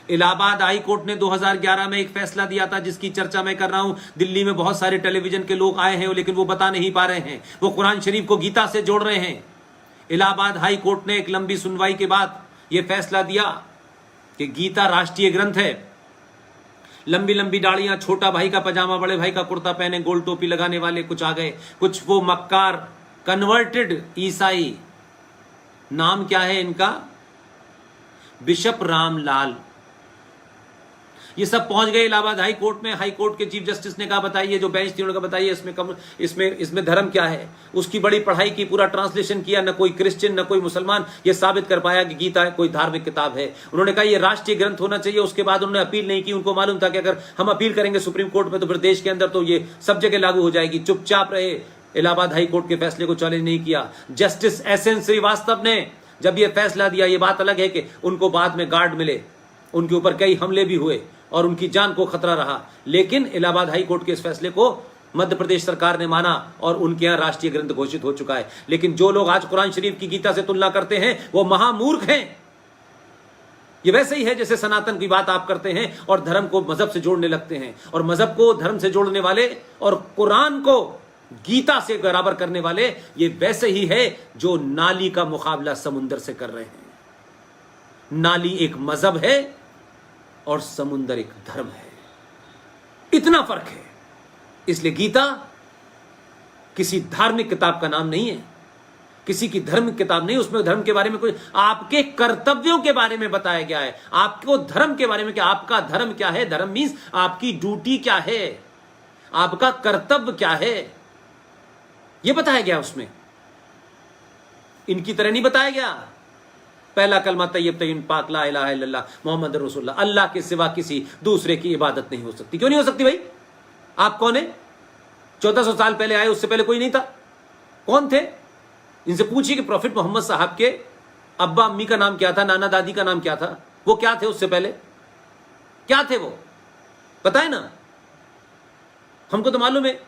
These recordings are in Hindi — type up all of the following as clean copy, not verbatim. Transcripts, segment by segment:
इलाहाबाद हाई कोर्ट ने 2011 में एक फैसला दिया था जिसकी चर्चा मैं कर रहा हूं। दिल्ली में बहुत सारे टेलीविजन के लोग आए हैं लेकिन वो बता नहीं पा रहे हैं, वो कुरान शरीफ को गीता से जोड़ रहे हैं। इलाहाबाद हाई कोर्ट ने एक लंबी सुनवाई के बाद यह फैसला दिया कि गीता राष्ट्रीय ग्रंथ है। लंबी लंबी दाढ़ियां, छोटा भाई का पजामा, बड़े भाई का कुर्ता पहने, गोल टोपी लगाने वाले कुछ आ गए, कुछ वो मक्कार कन्वर्टेड ईसाई, नाम क्या है इनका, बिशप रामलाल, ये सब पहुंच गए इलाहाबाद हाई कोर्ट में। हाई कोर्ट के चीफ जस्टिस ने कहा बताइए, जो बेंच थी उन्होंने कहा बताइए इसमें धर्म क्या है। उसकी बड़ी पढ़ाई की, पूरा ट्रांसलेशन किया, न कोई क्रिश्चियन न कोई मुसलमान ये साबित कर पाया कि गीता कोई धार्मिक किताब है। उन्होंने कहा ये राष्ट्रीय ग्रंथ होना चाहिए। उसके बाद उन्होंने अपील नहीं की। उनको मालूम था कि अगर हम अपील करेंगे सुप्रीम कोर्ट में तो फिर देश के अंदर तो ये सब जगह लागू हो जाएगी। चुपचाप रहे, इलाहाबाद हाई कोर्ट के फैसले को चैलेंज नहीं किया। जस्टिस एसएन श्रीवास्तव ने जब यह फैसला दिया, यह बात अलग है कि उनको बाद में गार्ड मिले, उनके ऊपर कई हमले भी हुए और उनकी जान को खतरा रहा, लेकिन इलाहाबाद हाई कोर्ट के इस फैसले को मध्य प्रदेश सरकार ने माना और उनके यहां राष्ट्रीय ग्रंथ घोषित हो चुका है। लेकिन जो लोग आज कुरान शरीफ की गीता से तुलना करते हैं वो महामूर्ख हैं। ये वैसे ही है जैसे सनातन की बात आप करते हैं और धर्म को मजहब से जोड़ने लगते हैं, और मजहब को धर्म से जोड़ने वाले और कुरान को गीता से बराबर करने वाले ये वैसे ही है जो नाली का मुकाबला समुंदर से कर रहे हैं। नाली एक मजहब है और समुंदर एक धर्म है, इतना फर्क है। इसलिए गीता किसी धार्मिक किताब का नाम नहीं है, किसी की धर्म किताब नहीं। उसमें धर्म के बारे में कोई, आपके कर्तव्यों के बारे में बताया गया है, आपको धर्म के बारे में, कि आपका धर्म क्या है। धर्म मीन्स आपकी ड्यूटी क्या है, आपका कर्तव्य क्या है, यह बताया गया उसमें। इनकी तरह नहीं बताया गया। पहला कलमा तैयब तय्यब पाक ला इलाहा इल्लल्लाह मोहम्मद रसूलुल्लाह, अल्लाह के सिवा किसी दूसरे की इबादत नहीं हो सकती। क्यों नहीं हो सकती भाई? आप कौन है? 1400 साल पहले आए, उससे पहले कोई नहीं था। कौन थे? इनसे पूछिए कि प्रॉफिट मोहम्मद साहब के अब्बा अम्मी का नाम क्या था, नाना दादी का नाम क्या था, वो क्या थे उससे पहले, क्या थे वो, पता है ना? हमको तो मालूम है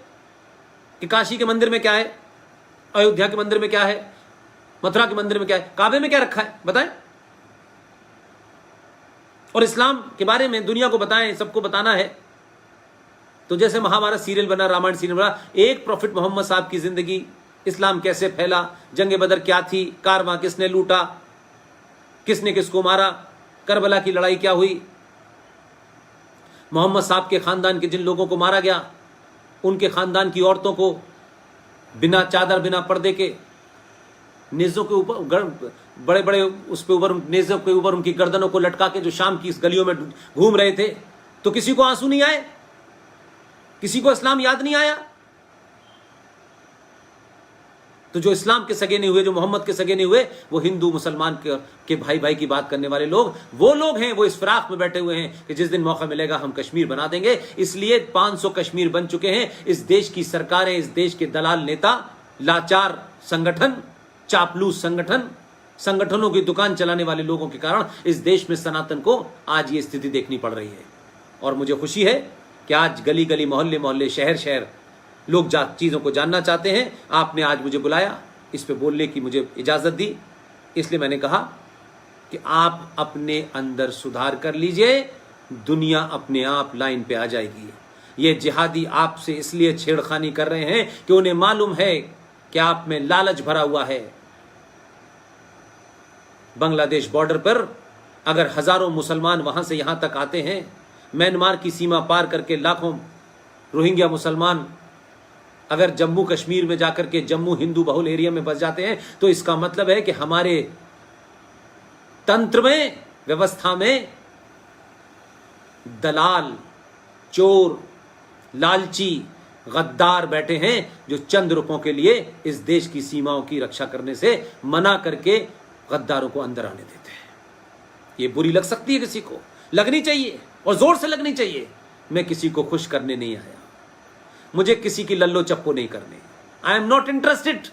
कि काशी के मंदिर में क्या है, अयोध्या के मंदिर में क्या है, मथुरा के मंदिर में क्या है, काबे में क्या रखा है, बताएं। और इस्लाम के बारे में दुनिया को बताएं, सबको बताना है। तो जैसे महाभारत सीरियल बना, रामायण सीरियल बना, एक प्रॉफिट मोहम्मद साहब की जिंदगी, इस्लाम कैसे फैला, जंगे बदर क्या थी, कारवां किसने लूटा, किसने किसको मारा, करबला की लड़ाई क्या हुई, मोहम्मद साहब के खानदान के जिन लोगों को मारा गया, उनके खानदान की औरतों को बिना चादर, बिना पर्दे के, नेज़ों के ऊपर, बड़े बड़े उस पे ऊपर, नेज़ों के ऊपर उनकी गर्दनों को लटका के जो शाम की इस गलियों में घूम रहे थे, तो किसी को आंसू नहीं आए, किसी को इस्लाम याद नहीं आया। तो जो इस्लाम के सगे नहीं हुए, जो मोहम्मद के सगे नहीं हुए, वो हिंदू मुसलमान के भाई भाई की बात करने वाले लोग, वो लोग हैं, वो इस फिराक में बैठे हुए हैं कि जिस दिन मौका मिलेगा हम कश्मीर बना देंगे। इसलिए 500 कश्मीर बन चुके हैं। इस देश की सरकारें, इस देश के दलाल नेता, लाचार संगठन, चापलूस संगठनों की दुकान चलाने वाले लोगों के कारण इस देश में सनातन को आज ये स्थिति देखनी पड़ रही है। और मुझे खुशी है कि आज गली गली, मोहल्ले मोहल्ले, शहर शहर लोग चीज़ों को जानना चाहते हैं। आपने आज मुझे बुलाया, इस पे बोलने की मुझे इजाज़त दी, इसलिए मैंने कहा कि आप अपने अंदर सुधार कर लीजिए, दुनिया अपने आप लाइन पे आ जाएगी। ये जिहादी आपसे इसलिए छेड़खानी कर रहे हैं कि उन्हें मालूम है कि आप में लालच भरा हुआ है। बांग्लादेश बॉर्डर पर अगर हजारों मुसलमान वहां से यहां तक आते हैं, म्यांमार की सीमा पार करके लाखों रोहिंग्या मुसलमान अगर जम्मू कश्मीर में जाकर के जम्मू हिंदू बहुल एरिया में बस जाते हैं, तो इसका मतलब है कि हमारे तंत्र में, व्यवस्था में दलाल, चोर, लालची, गद्दार बैठे हैं जो चंद रुपयों के लिए इस देश की सीमाओं की रक्षा करने से मना करके गद्दारों को अंदर आने देते हैं। ये बुरी लग सकती है किसी को, लगनी चाहिए और जोर से लगनी चाहिए। मैं किसी को खुश करने नहीं आया, मुझे किसी की लल्लो चप्पो नहीं करने। I am not interested